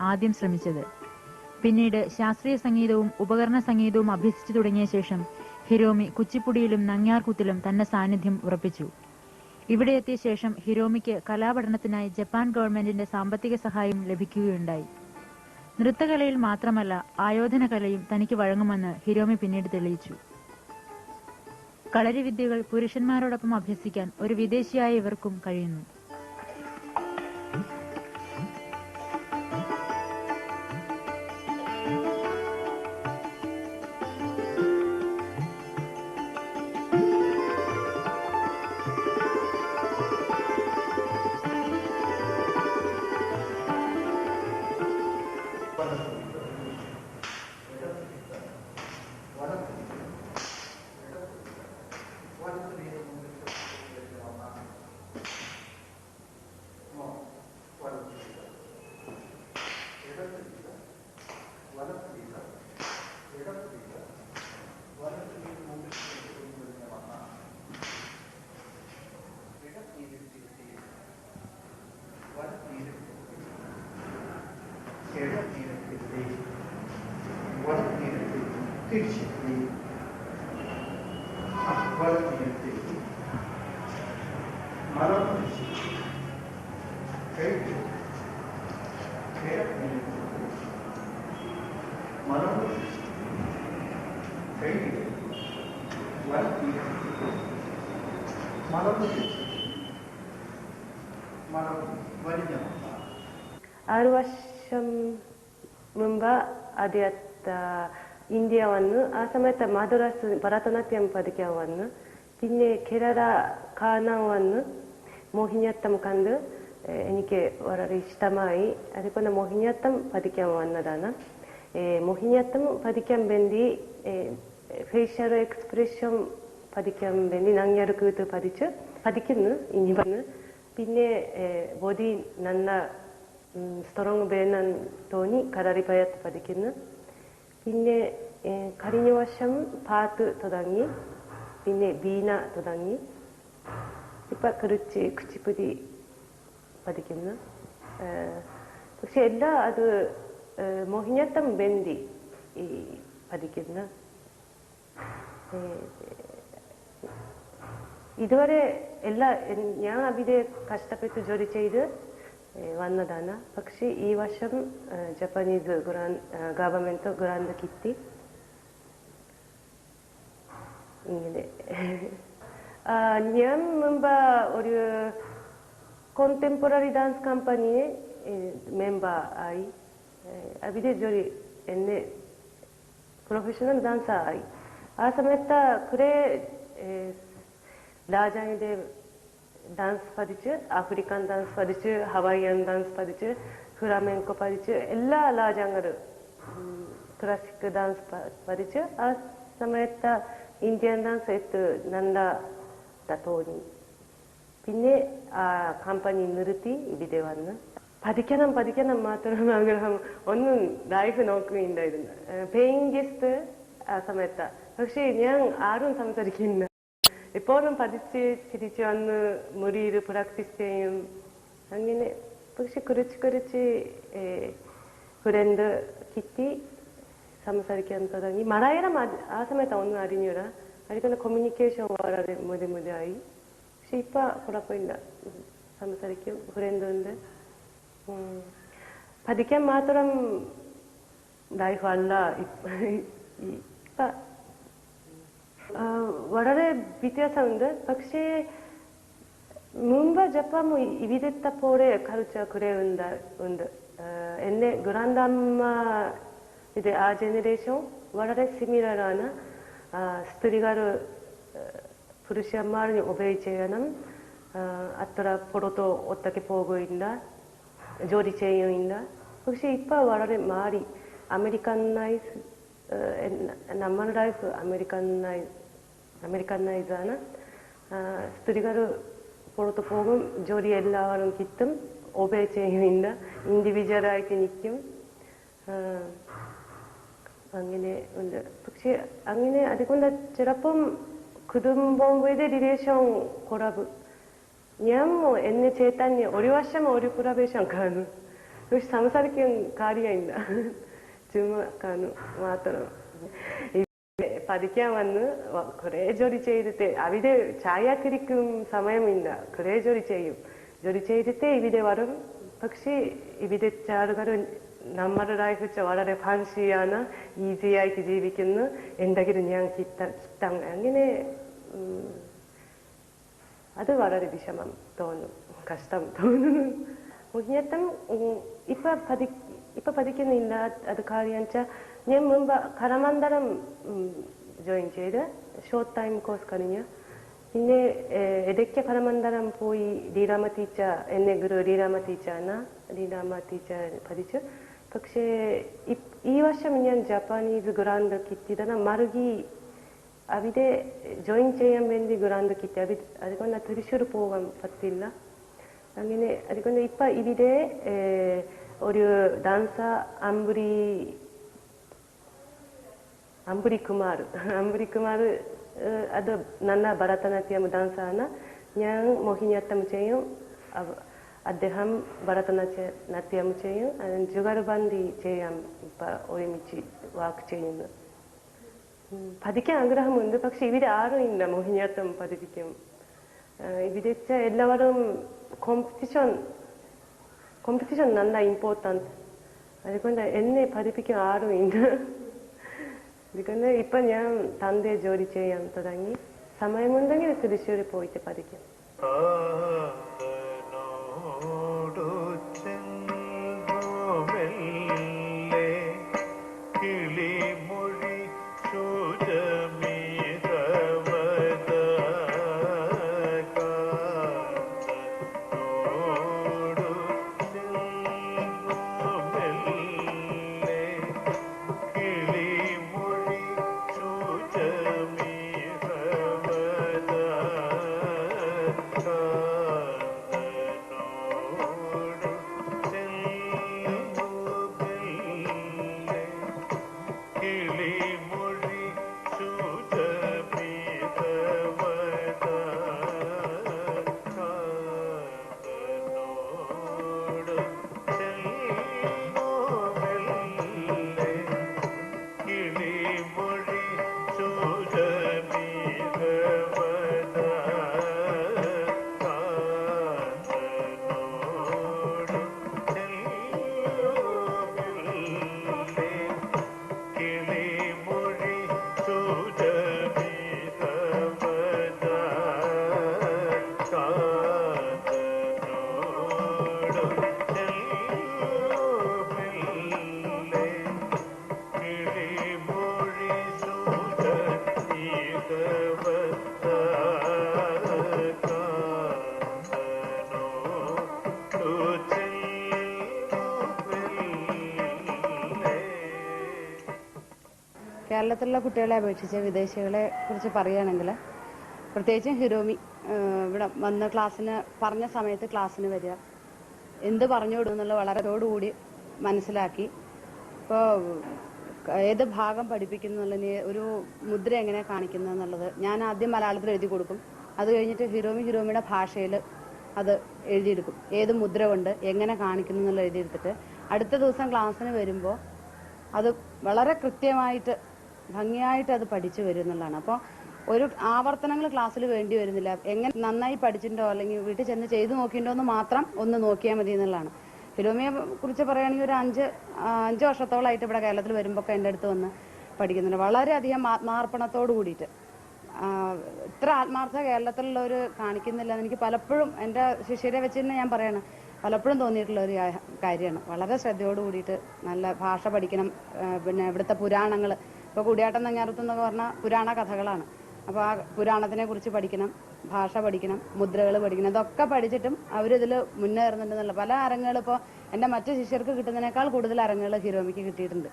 ആദ്യം ശ്രമിച്ചത്. പിന്നീട് ശാസ്ത്രീയ സംഗീതവും ഉപകരണ സംഗീതവും അഭ്യസിച്ചു തുടങ്ങിയ ശേഷം ഹിരോമി കുച്ചിപ്പുടിയിലും നങ്ങ്യാർകൂത്തിലും തന്റെ സാന്നിധ്യം ഉറപ്പിച്ചു. ഇവിടെ എത്തിയ ശേഷം ഹിരോമിക്ക് കലാപഠനത്തിനായി ജപ്പാൻ ഗവൺമെന്റിന്റെ സാമ്പത്തിക സഹായം ലഭിക്കുകയുണ്ടായി. നൃത്തകലയിൽ മാത്രമല്ല, ആയോധന കലയും തനിക്ക് വഴങ്ങുമെന്ന് ഹിരോമി പിന്നീട് തെളിയിച്ചു. കളരിവിദ്യകൾ പുരുഷന്മാരോടൊപ്പം അഭ്യസിക്കാൻ ഒരു വിദേശിയായ ഇവർക്കും കഴിയുന്നു. വർഷം മുമ്പ് ആദ്യത്തെ ഇന്ത്യ വന്ന് ആ സമയത്ത് മദ്രാസ് ഭരതനാട്യം പഠിക്കാൻ വന്ന്, പിന്നെ കേരള കാണാൻ വന്ന് മോഹിനിയാട്ടം കണ്ട് എനിക്ക് വളരെ ഇഷ്ടമായി. അതുകൊണ്ട് മോഹിനിയാട്ടം പഠിക്കാൻ വന്നതാണ്. മോഹിനിയാട്ടം പഠിക്കാൻ വേണ്ടി ഫേഷ്യൽ എക്സ്പ്രഷൻ പഠിക്കാൻ വേണ്ടി നങ്ങ്യാർകൂത്ത് പഠിക്കുന്നു ഇനി വന്ന്. പിന്നെ ബോഡി നല്ല സ്ട്രോങ് വേണം തോന്നി കളരിപ്പയറ്റ് പഠിക്കുന്നു. പിന്നെ കഴിഞ്ഞ വർഷം പാട്ട് തുടങ്ങി, പിന്നെ വീണ തുടങ്ങി, ഇപ്പൊ കുച്ചിപ്പുടി പഠിക്കുന്നു. പക്ഷെ എല്ലാം അത് മോഹിനിയാട്ടം വേണ്ടി പഠിക്കുന്നു. ഇതുവരെ ഞാൻ അവിടെ കഷ്ടപ്പെട്ട് ജോലി ചെയ്ത് വന്നതാണ്. പക്ഷെ ഈ വർഷം ജപ്പാനീസ് ഗവൺമെന്റ് ഗ്രാന്റ് കിട്ടി. ഇങ്ങനെ ഞാൻ മുമ്പ് ഒരു കോണ്ടെമ്പററി ഡാൻസ് കമ്പനിയെ മെമ്പർ ആയി. അവിടെ ജോലി എന്നെ പ്രൊഫഷണൽ ഡാൻസർ ആയി. ആ സമയത്ത് കുറെ രാജാവിന്റെ ഡാൻസ് പഠിച്ച്, ആഫ്രിക്കൻ ഡാൻസ് പഠിച്ച്, ഹവായിയൻ ഡാൻസ് പഠിച്ച്, ഫ്ലാമെങ്കോ പഠിച്ച്, എല്ലാ രാജ്യങ്ങളും ക്ലാസിക് ഡാൻസ് പഠിച്ച്. ആ സമയത്ത് ഇന്ത്യൻ ഡാൻസ് നല്ല തോന്നി. പിന്നെ ആ കമ്പനി നിർത്തി ഇവിടെ വന്ന് പഠിക്കണം മാത്രം ആഗ്രഹം. ഒന്നും ലൈഫ് നോക്കുകയുണ്ടായിരുന്നു. പേയിങ് ഗസ്റ്റ് ആ സമയത്ത്. പക്ഷെ ഞാൻ ആരും സംസാരിക്കില്ല. എപ്പോഴും പഠിച്ച് തിരിച്ചു വന്ന് മുറിയിൽ പ്രാക്ടീസ് ചെയ്യും. അങ്ങനെ പക്ഷെ കുറച്ച് ഫ്രണ്ട് കിട്ടി, സംസാരിക്കാൻ തുടങ്ങി. മലയാളം ആ സമയത്ത് ഒന്നും അറിഞ്ഞൂടാ. അതുകൊണ്ട് കമ്മ്യൂണിക്കേഷൻ വളരെ മുതലായി. പക്ഷെ ഇപ്പൊ കുഴപ്പമില്ല, സംസാരിക്കും, ഫ്രണ്ട് ഉണ്ട്. പഠിക്കാൻ മാത്രം ലൈഫ് അല്ല ഇപ്പൊ. വളരെ വ്യത്യാസമുണ്ട്. പക്ഷേ മുമ്പ് ജപ്പാൻ ഇവിടുത്തെ പോലെ കൾച്ചർ കുറെ ഉണ്ട്. എന്റെ ഗ്രാൻഡമ്മ ഇത് ആ ജനറേഷൻ വളരെ സിമിലർ ആണ്. സ്ത്രീകൾ പുരുഷന്മാരിന് ഒബേ ചെയ്യണം, അത്ര പുറത്ത് ഒറ്റയ്ക്ക് പോകുകയില്ല, ജോലി ചെയ്യുകയില്ല. പക്ഷെ ഇപ്പൊ വളരെ മാറി. അമേരിക്കനൈസ്, നമ്മുടെ ലൈഫ് അമേരിക്കനൈസ് ആണ്. സ്ത്രീകൾ പുറത്ത് പോകും, ജോലി എല്ലാവരും കിട്ടും, ഒബേ ചെയ്യുന്നില്ല, ഇൻഡിവിജ്വലായിട്ട് നിൽക്കും. അങ്ങനെ ഉണ്ട്. പക്ഷെ അങ്ങനെ അതുകൊണ്ട് ചിലപ്പം കുടുംബം with റിലേഷൻ കുറവ്. ഞാൻ എന്നെ ചേട്ടാൻ ഒരു വർഷം ഒരു പ്രാവശ്യം കാണും. പക്ഷെ സംസാരിക്കാൻ കാര്യമില്ല, ചുമ്മാ കാണും മാത്രം. പഠിക്കാൻ വന്ന് കുറേ ജോലി ചെയ്തിട്ട് അവിടെ ചായ കുടിക്കും സമയമില്ല, കുറേ ജോലി ചെയ്യും. ജോലി ചെയ്തിട്ട് ഇവിടെ വരും. പക്ഷെ ഇവിടെ ആളുകൾ നമ്മുടെ ലൈഫ് വളരെ ഫാൻസിയാണ്, ഈസി ആയിട്ട് ജീവിക്കുന്നു, എന്തെങ്കിലും ഞാൻ കിട്ടാൻ അങ്ങനെ. അത് വളരെ വിഷമം തോന്നും, കഷ്ടം തോന്നുന്നു. മോഹിനിയാട്ടം ഇപ്പൊ പഠിക്കുന്നില്ല. അത് കാര്യം വെച്ചാൽ ഞാൻ മുമ്പ് കലാമണ്ഡലം ജോയിൻ ചെയ്ത് ഷോർട്ട് ടൈം കോഴ്സ് കഴിഞ്ഞ് പിന്നെ ഇടയ്ക്ക് കലാമണ്ഡലം പോയി ലീലാമ്മ ടീച്ചർ, എന്നെ ഗുരു ലീലാമ്മ ടീച്ചറാണ്, ലീലാമ്മ ടീച്ചർ പഠിച്ചു. പക്ഷേ ഈ വർഷം ഞാൻ ജാപ്പാനീസ് ഗ്രാൻഡ് കിട്ടിയതാണ്. മറുകി അവിടെ ജോയിൻ ചെയ്യാൻ വേണ്ടി ഗ്രാൻഡ് കിട്ടി. അതുകൊണ്ട് തൃശ്ശൂർ പോകാൻ പറ്റില്ല. അങ്ങനെ അതുകൊണ്ട് ഇപ്പൊ ഇവിടെ ഒരു ഡാൻസർ അമ്പുരി കുമാർ അത് നല്ല ഭരതനാട്യം ഡാൻസാണ്. ഞാൻ മോഹിനിയാട്ടം ചെയ്യും, അദ്ദേഹം ഭരതനാട്യം ചെയ്യും. ജുഗൽബന്ദി ചെയ്യാം ഇപ്പൊ ഒരുമിച്ച് വർക്ക് ചെയ്യുന്നു. പഠിക്കാൻ ആഗ്രഹമുണ്ട്, പക്ഷെ ഇവിടെ ആരും ഇല്ല മോഹിനിയാട്ടം പഠിപ്പിക്കും. ഇവിടെ എല്ലാവരും കോമ്പറ്റീഷൻ നല്ല ഇമ്പോർട്ടൻറ്റ്. അതുകൊണ്ട് എന്നെ പഠിപ്പിക്കാൻ ആരും ഇല്ല. അതുകൊണ്ട് ഇപ്പൊ ഞാൻ തന്റെ ജോലി ചെയ്യാൻ തുടങ്ങി. സമയമുണ്ടെങ്കിൽ തൃശ്ശൂർ പോയിട്ട് പഠിക്കും. കേരളത്തിലുള്ള കുട്ടികളെ അപേക്ഷിച്ച് വിദേശികളെ കുറിച്ച് പറയുകയാണെങ്കിൽ പ്രത്യേകിച്ചും ഹിരോമി ഇവിടെ വന്ന് ക്ലാസ്സിന് പറഞ്ഞ സമയത്ത് ക്ലാസ്സിന് വരിക, എന്ത് പറഞ്ഞു കൊടുക്കുന്നുള്ള വളരെയോടുകൂടി മനസ്സിലാക്കി. ഇപ്പോൾ ഏത് ഭാഗം പഠിപ്പിക്കുന്നുള്ളതിന് ഒരു മുദ്ര എങ്ങനെ കാണിക്കുന്നു എന്നുള്ളത് ഞാൻ ആദ്യം മലയാളത്തിൽ എഴുതി കൊടുക്കും. അത് കഴിഞ്ഞിട്ട് ഹിരോമിയുടെ ഭാഷയിൽ അത് എഴുതിയെടുക്കും. ഏത് മുദ്ര കൊണ്ട് എങ്ങനെ കാണിക്കുന്നു എന്നുള്ള എഴുതിയെടുത്തിട്ട് അടുത്ത ദിവസം ക്ലാസ്സിന് വരുമ്പോൾ അത് വളരെ കൃത്യമായിട്ട് ഭംഗിയായിട്ട് അത് പഠിച്ചു വരും എന്നുള്ളതാണ്. അപ്പോൾ ഒരു ആവർത്തനങ്ങൾ ക്ലാസ്സിൽ വേണ്ടി വരുന്നില്ല. എങ്ങനെ നന്നായി പഠിച്ചിട്ടുണ്ടോ അല്ലെങ്കിൽ വീട്ടിൽ ചെന്ന് ചെയ്തു നോക്കിയിട്ടുണ്ടോ എന്ന് മാത്രം ഒന്ന് നോക്കിയാൽ മതി എന്നുള്ളതാണ്. ഹിരോമിയെ കുറിച്ച് പറയുകയാണെങ്കിൽ ഒരു അഞ്ച് വർഷത്തോളമായിട്ട് ഇവിടെ കേരളത്തിൽ വരുമ്പോൾ ഒക്കെ എൻ്റെ അടുത്ത് വന്ന് പഠിക്കുന്നുണ്ട്. വളരെയധികം ആത്മാർപ്പണത്തോട് കൂടിയിട്ട്. ഇത്ര ആത്മാർത്ഥ കേരളത്തിലുള്ളവർ കാണിക്കുന്നില്ല എന്ന് എനിക്ക് പലപ്പോഴും എൻ്റെ ശിഷ്യരെ വെച്ച് തന്നെ ഞാൻ പറയണം, പലപ്പോഴും തോന്നിയിട്ടുള്ള ഒരു കാര്യമാണ്. വളരെ ശ്രദ്ധയോട് കൂടിയിട്ട് നല്ല ഭാഷ പഠിക്കണം. പിന്നെ ഇവിടുത്തെ പുരാണങ്ങൾ, ഇപ്പോൾ കൂടിയാട്ടം നങ്ങ്യാർകൂത്ത് എന്നൊക്കെ പറഞ്ഞാൽ പുരാണ കഥകളാണ്. അപ്പോൾ ആ പുരാണത്തിനെ കുറിച്ച് പഠിക്കണം, ഭാഷ പഠിക്കണം, മുദ്രകൾ പഠിക്കണം. ഇതൊക്കെ പഠിച്ചിട്ടും അവരിതിൽ മുന്നേറുന്നുണ്ടെന്നുള്ള പല അരങ്ങുകൾ ഇപ്പോൾ എൻ്റെ മറ്റു ശിഷ്യർക്ക് കിട്ടുന്നതിനേക്കാൾ കൂടുതൽ അരങ്ങുകൾ ഹിരോമിക്ക് കിട്ടിയിട്ടുണ്ട്.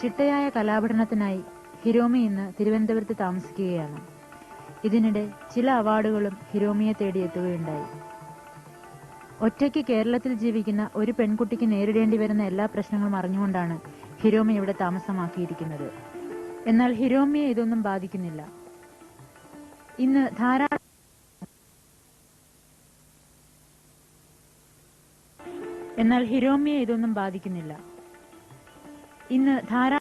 ചിട്ടയായ കലാപഠനത്തിനായി ഹിരോമി ഇന്ന് തിരുവനന്തപുരത്ത് താമസിക്കുകയാണ്. ഇതിനിടെ ചില അവാർഡുകളും ഹിരോമിയെ തേടിയെത്തുകയുണ്ടായി. ഒറ്റയ്ക്ക് കേരളത്തിൽ ജീവിക്കുന്ന ഒരു പെൺകുട്ടിക്ക് നേരിടേണ്ടി വരുന്ന എല്ലാ പ്രശ്നങ്ങളും അറിഞ്ഞുകൊണ്ടാണ് ഹിരോമി ഇവിടെ താമസമാക്കിയിരിക്കുന്നത്. എന്നാൽ ഹിരോമിയെ ഇതൊന്നും ബാധിക്കുന്നില്ല. ഇന്ന് ധാരാളം